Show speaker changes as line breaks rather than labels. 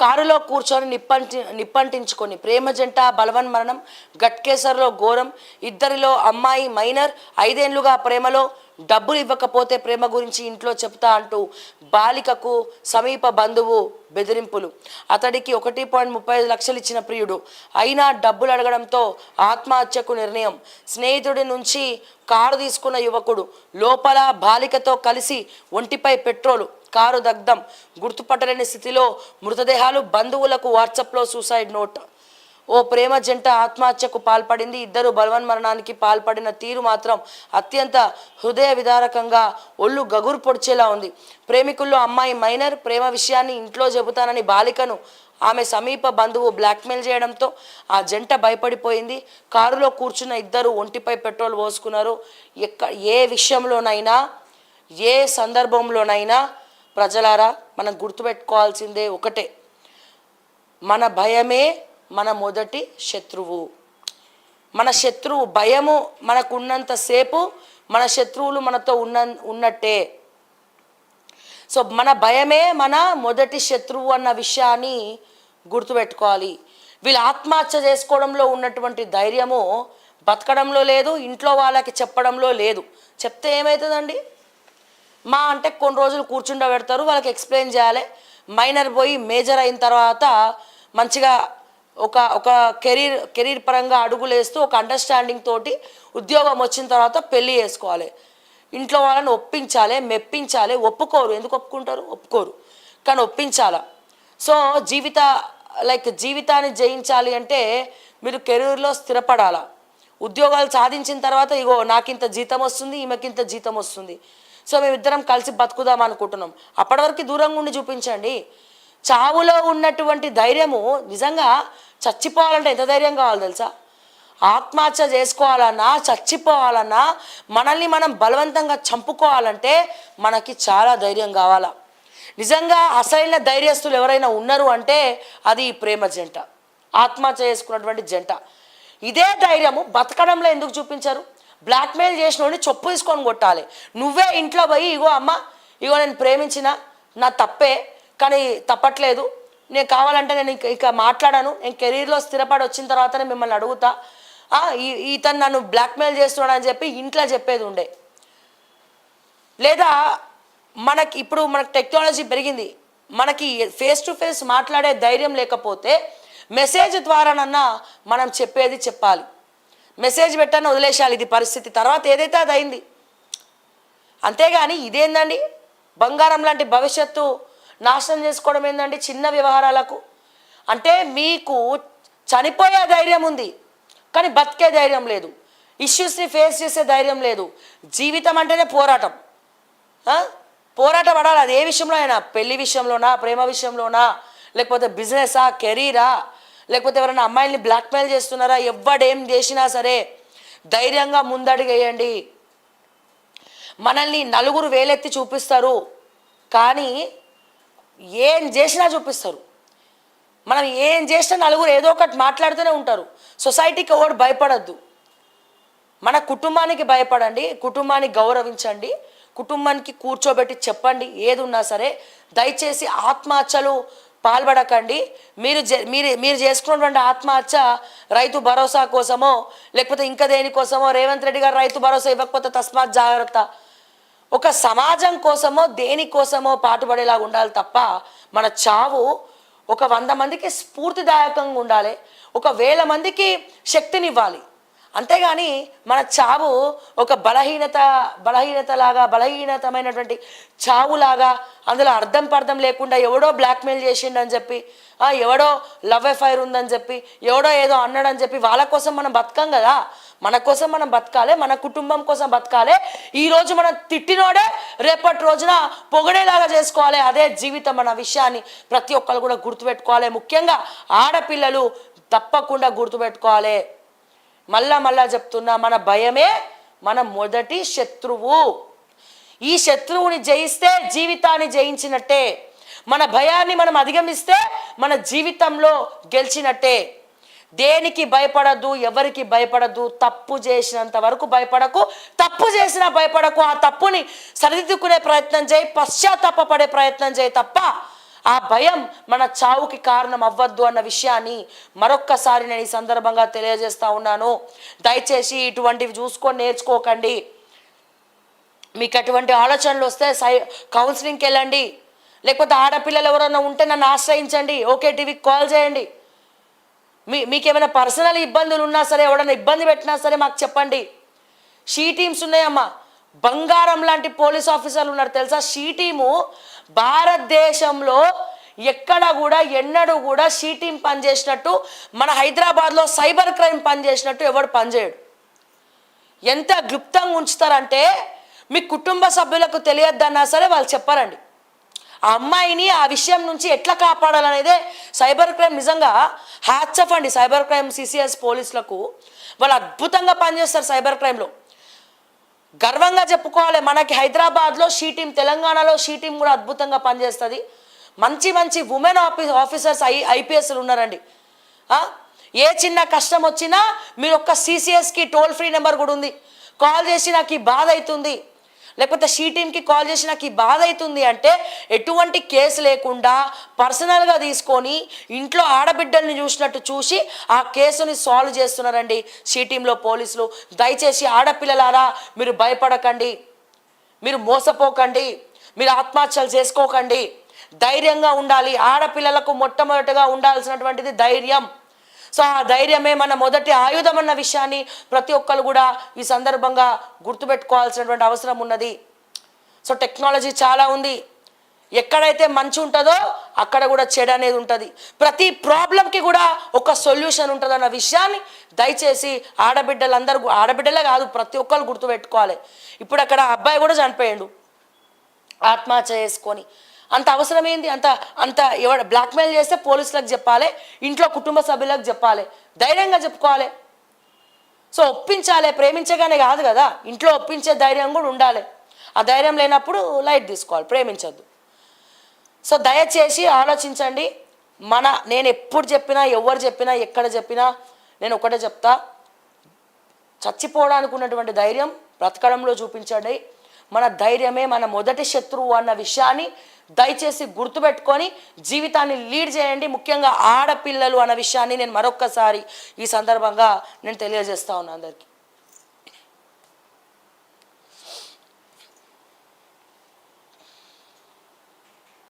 కారులో కూర్చొని నిప్పంటించుకొని ప్రేమ జంట బలవన్ మరణం, గట్కేసర్లో ఘోరం, ఇద్దరిలో అమ్మాయి మైనర్, 5 ఏళ్లుగా ప్రేమలో, డబ్బులు ఇవ్వకపోతే ప్రేమ గురించి ఇంట్లో చెప్తా అంటూ బాలికకు సమీప బంధువు బెదిరింపులు. అతడికి 1.35 లక్షలు ఇచ్చిన ప్రియుడు, అయినా డబ్బులు అడగడంతో ఆత్మహత్యకు నిర్ణయం. స్నేహితుడి నుంచి కారు తీసుకున్న యువకుడు, లోపల బాలికతో కలిసి ఒంటిపై పెట్రోలు, కారు దగ్ధం, గుర్తుపట్టలేని స్థితిలో మృతదేహాలు. బంధువులకు వాట్సాప్లో సూసైడ్ నోట్. ఓ ప్రేమ జంట ఆత్మహత్యకు పాల్పడింది. ఇద్దరు బలవన్మరణానికి పాల్పడిన తీరు మాత్రం అత్యంత హృదయ విదారకంగా, ఒళ్ళు గగురు పొడిచేలా ఉంది. ప్రేమికుల్లో అమ్మాయి మైనర్, ప్రేమ విషయాన్ని ఇంట్లో చెబుతానని బాలికను ఆమె సమీప బంధువు బ్లాక్మెయిల్ చేయడంతో ఆ జంట భయపడిపోయింది. కారులో కూర్చున్న ఇద్దరు ఒంటిపై పెట్రోల్ పోసుకున్నారు. ఏ విషయంలోనైనా, ఏ సందర్భంలోనైనా ప్రజలారా మనం గుర్తుపెట్టుకోవాల్సిందే ఒకటే, మన భయమే మన మొదటి శత్రువు. మన శత్రువు భయము మనకున్నంతసేపు మన శత్రువులు మనతో ఉన్నట్టే. సో మన భయమే మన మొదటి శత్రువు అన్న విషయాన్ని గుర్తుపెట్టుకోవాలి. వీళ్ళు ఆత్మహత్య చేసుకోవడంలో ఉన్నటువంటి ధైర్యము బతకడంలో లేదు, ఇంట్లో వాళ్ళకి చెప్పడంలో లేదు. చెప్తే ఏమవుతుందండి? మా అంటే కొన్ని రోజులు కూర్చుండబెడతారు, వాళ్ళకి ఎక్స్ప్లెయిన్ చేయాలి. మైనర్ పోయి మేజర్ అయిన తర్వాత మంచిగా ఒక కెరీర్ పరంగా అడుగులేస్తూ ఒక అండర్స్టాండింగ్ తోటి ఉద్యోగం వచ్చిన తర్వాత పెళ్ళి చేసుకోవాలి. ఇంట్లో వాళ్ళని ఒప్పించాలి, మెప్పించాలి. ఒప్పుకోరు. ఎందుకు ఒప్పుకుంటారు? ఒప్పుకోరు. కానీ ఒప్పించాలి. సో జీవితాన్ని జయించాలి అంటే మీరు కెరీర్లో స్థిరపడాలా. ఉద్యోగాలు సాధించిన తర్వాత ఇగో నాకింత జీతం వస్తుంది, ఈమెకింత జీతం వస్తుంది, సో మేమిద్దరం కలిసి బతుకుదాం అనుకుంటున్నాం. అప్పటి వరకు దూరంగా ఉండి చూపించండి. చావులో ఉన్నటువంటి ధైర్యము, నిజంగా చచ్చిపోవాలంటే ఎంత ధైర్యం కావాలి తెలుసా? ఆత్మహత్య చేసుకోవాలన్నా, చచ్చిపోవాలన్నా, మనల్ని మనం బలవంతంగా చంపుకోవాలంటే మనకి చాలా ధైర్యం కావాలా. నిజంగా అసలైన ధైర్యస్తులు ఎవరైనా ఉన్నారు అంటే అది ఈ ప్రేమ జంట, ఆత్మహత్య చేసుకున్నటువంటి జంట. ఇదే ధైర్యము బతకడంలో ఎందుకు చూపించారు? బ్లాక్మెయిల్ చేసినోడిని చొప్పు తీసుకొని కొట్టాలి. నువ్వే ఇంట్లో పోయి ఇగో అమ్మ, ఇగో నేను ప్రేమించిన, నా తప్పే, కానీ తప్పట్లేదు, నేను కావాలంటే నేను ఇక మాట్లాడాను, నేను కెరీర్లో స్థిరపడి వచ్చిన తర్వాతనే మిమ్మల్ని అడుగుతా, ఇతను నన్ను బ్లాక్మెయిల్ చేస్తున్నాడు అని చెప్పి ఇంట్లో చెప్పేది ఉండే. లేదా మనకి టెక్నాలజీ పెరిగింది, మనకి ఫేస్ టు ఫేస్ మాట్లాడే ధైర్యం లేకపోతే మెసేజ్ ద్వారానన్నా మనం చెప్పాలి. మెసేజ్ పెట్టాను వదిలేసాలి, ఇది పరిస్థితి, తర్వాత ఏదైతే అది అయింది. అంతేగాని ఇదేందండి? బంగారం లాంటి భవిష్యత్తు నాశనం చేసుకోవడం ఏందండి చిన్న వ్యవహారాలకు? అంటే మీకు చనిపోయే ధైర్యం ఉంది కానీ బతికే ధైర్యం లేదు, ఇష్యూస్ని ఫేస్ చేసే ధైర్యం లేదు. జీవితం అంటేనే పోరాటం. పోరాటం పడాలి. అది ఏ విషయంలో అయినా, పెళ్లి విషయంలోనా, ప్రేమ విషయంలోనా, లేకపోతే బిజినెసా, కెరీరా, లేకపోతే ఎవరైనా అమ్మాయిల్ని బ్లాక్మెయిల్ చేస్తున్నారా, ఎవడేం చేసినా సరే ధైర్యంగా ముందడుగు వేయండి. మనల్ని నలుగురు వేలెత్తి చూపిస్తారు కానీ ఏం చేసినా చూపిస్తారు. మనం ఏం చేసినా నలుగురు ఏదో ఒకటి మాట్లాడుతూనే ఉంటారు. సొసైటీకి ఎవరు భయపడద్దు. మన కుటుంబానికి భయపడండి, కుటుంబాన్ని గౌరవించండి, కుటుంబానికి కూర్చోబెట్టి చెప్పండి ఏది ఉన్నా సరే. దయచేసి ఆత్మహత్యలు పాల్పడకండి. మీరు చేసుకున్నటువంటి ఆత్మహత్య రైతు భరోసా కోసమో లేకపోతే ఇంకా దేనికోసమో, రేవంత్ రెడ్డి గారు రైతు భరోసా ఇవ్వకపోతే తస్మాత్ జాగ్రత్త, ఒక సమాజం కోసమో దేనికోసమో పాటుపడేలాగా ఉండాలి తప్ప మన చావు ఒక 100 మందికి స్ఫూర్తిదాయకంగా ఉండాలి, ఒక 1000 మందికి శక్తినివ్వాలి. అంతేగాని మన చావు ఒక బలహీనతమైనటువంటి చావులాగా, అందులో అర్థం పర్థం లేకుండా ఎవడో బ్లాక్మెయిల్ చేసిండని చెప్పి, ఎవడో లవ్ అఫైర్ ఉందని చెప్పి, ఎవడో ఏదో అన్నాడని చెప్పి వాళ్ళ కోసం మనం బతకం కదా. మన కోసం మనం బతకాలి, మన కుటుంబం కోసం బతకాలి. ఈరోజు మనం తిట్టినోడే రేపటి రోజున పొగడేలాగా చేసుకోవాలి. అదే జీవితం అన్న విషయాన్ని ప్రతి ఒక్కరు కూడా గుర్తుపెట్టుకోవాలి. ముఖ్యంగా ఆడపిల్లలు తప్పకుండా గుర్తుపెట్టుకోవాలి. మళ్ళా చెప్తున్నా, మన భయమే మన మొదటి శత్రువు. ఈ శత్రువుని జయిస్తే జీవితాన్ని జయించినట్టే. మన భయాన్ని మనం అధిగమిస్తే మన జీవితంలో గెలిచినట్టే. దేనికి భయపడద్దు, ఎవరికి భయపడద్దు. తప్పు చేసినంత వరకు భయపడకు, తప్పు చేసినా భయపడకు. ఆ తప్పుని సరిదిద్దుకునే ప్రయత్నం చేయి, పశ్చాత్తాపడే ప్రయత్నం చేయి తప్ప ఆ భయం మన చావుకి కారణం అవ్వద్దు అన్న విషయాన్ని మరొక్కసారి నేను ఈ సందర్భంగా తెలియజేస్తా ఉన్నాను. దయచేసి ఇటువంటివి చూసుకొని నేర్చుకోకండి. మీకు అటువంటి ఆలోచనలు వస్తే కౌన్సిలింగ్కి వెళ్ళండి, లేకపోతే ఆడపిల్లలు ఎవరైనా ఉంటే నన్ను ఆశ్రయించండి, ఓకే టీవీకి కాల్ చేయండి. మీకేమైనా పర్సనల్ ఇబ్బందులు ఉన్నా సరే, ఎవరైనా ఇబ్బంది పెట్టినా సరే మాకు చెప్పండి. షీ టీమ్స్ ఉన్నాయమ్మా, బంగారం లాంటి పోలీస్ ఆఫీసర్లు ఉన్నారు తెలుసా. షీ టీము భారతదేశంలో ఎక్కడ కూడా ఎన్నడూ కూడా షీ టీం పనిచేసినట్టు, మన హైదరాబాద్లో సైబర్ క్రైమ్ పనిచేసినట్టు ఎవడు పనిచేయడు. ఎంత క్లుప్తంగా ఉంచుతారంటే మీ కుటుంబ సభ్యులకు తెలియద్దన్నా సరే వాళ్ళు చెప్పారండి. ఆ అమ్మాయిని ఆ విషయం నుంచి ఎట్లా కాపాడాలనేదే సైబర్ క్రైమ్. నిజంగా హ్యాట్స్ ఆఫ్ అండి సైబర్ క్రైమ్ సిసిఎస్ పోలీసులకు. వాళ్ళు అద్భుతంగా పనిచేస్తారు సైబర్ క్రైమ్లో. గర్వంగా చెప్పుకోవాలి, మనకి హైదరాబాద్లో షీ టీం, తెలంగాణలో షీ టీం కూడా అద్భుతంగా పనిచేస్తుంది. మంచి మంచి ఉమెన్ ఆఫీసర్స్ ఐపీఎస్లు ఉన్నారండి. ఏ చిన్న కష్టం వచ్చినా మీరు ఒక్క సిసిఎస్కి టోల్ ఫ్రీ నెంబర్ కూడా ఉంది, కాల్ చేసి నాకు ఈ బాధ అవుతుంది, లేకపోతే షీ టీంకి కాల్ చేసి నాకు ఈ బాధ అవుతుంది అంటే ఎటువంటి కేసు లేకుండా పర్సనల్గా తీసుకొని ఇంట్లో ఆడబిడ్డల్ని చూసినట్టు చూసి ఆ కేసుని సాల్వ్ చేస్తున్నారండి షీ టీంలో పోలీసులు. దయచేసి ఆడపిల్లలారా మీరు భయపడకండి, మీరు మోసపోకండి, మీరు ఆత్మహత్యలు చేసుకోకండి, ధైర్యంగా ఉండాలి. ఆడపిల్లలకు మొట్టమొదటిగా ఉండాల్సినటువంటిది ధైర్యం. సో ఆ ధైర్యమే మన మొదటి ఆయుధం అన్న విషయాన్ని ప్రతి ఒక్కరు కూడా ఈ సందర్భంగా గుర్తుపెట్టుకోవాల్సినటువంటి అవసరం ఉన్నది. సో టెక్నాలజీ చాలా ఉంది, ఎక్కడైతే మంచి ఉంటుందో అక్కడ కూడా చెడు అనేది ఉంటుంది. ప్రతి ప్రాబ్లంకి కూడా ఒక సొల్యూషన్ ఉంటుంది అన్న విషయాన్ని దయచేసి ఆడబిడ్డలే కాదు ప్రతి ఒక్కరు గుర్తుపెట్టుకోవాలి. ఇప్పుడు అక్కడ అబ్బాయి కూడా చనిపోయాడు ఆత్మహత్య చేసుకొని. అంత అవసరం ఏంది? అంత ఎవరు బ్లాక్మెయిల్ చేస్తే పోలీసులకు చెప్పాలి, ఇంట్లో కుటుంబ సభ్యులకు చెప్పాలి, ధైర్యంగా చెప్పుకోవాలి. సో ఒప్పించాలి, ప్రేమించగానే కాదు కదా, ఇంట్లో ఒప్పించే ధైర్యం కూడా ఉండాలి. ఆ ధైర్యం లేనప్పుడు లైట్ తీసుకోవాలి, ప్రేమించద్దు. సో దయచేసి ఆలోచించండి. నేను ఎప్పుడు చెప్పినా, ఎవరు చెప్పినా, ఎక్కడ చెప్పినా నేను ఒకటే చెప్తా, చచ్చిపోవడానికి ఉన్నటువంటి ధైర్యం బ్రతకడంలో చూపించండి. మన ధైర్యమే మన మొదటి శత్రువు అన్న విషయాన్ని దయచేసి గుర్తుపెట్టుకొని జీవితాన్ని లీడ్ చేయండి. ముఖ్యంగా ఆడపిల్లలు అన్న విషయాన్ని నేను మరొక్కసారి ఈ సందర్భంగా నేను తెలియజేస్తా ఉన్నాను అందరికీ.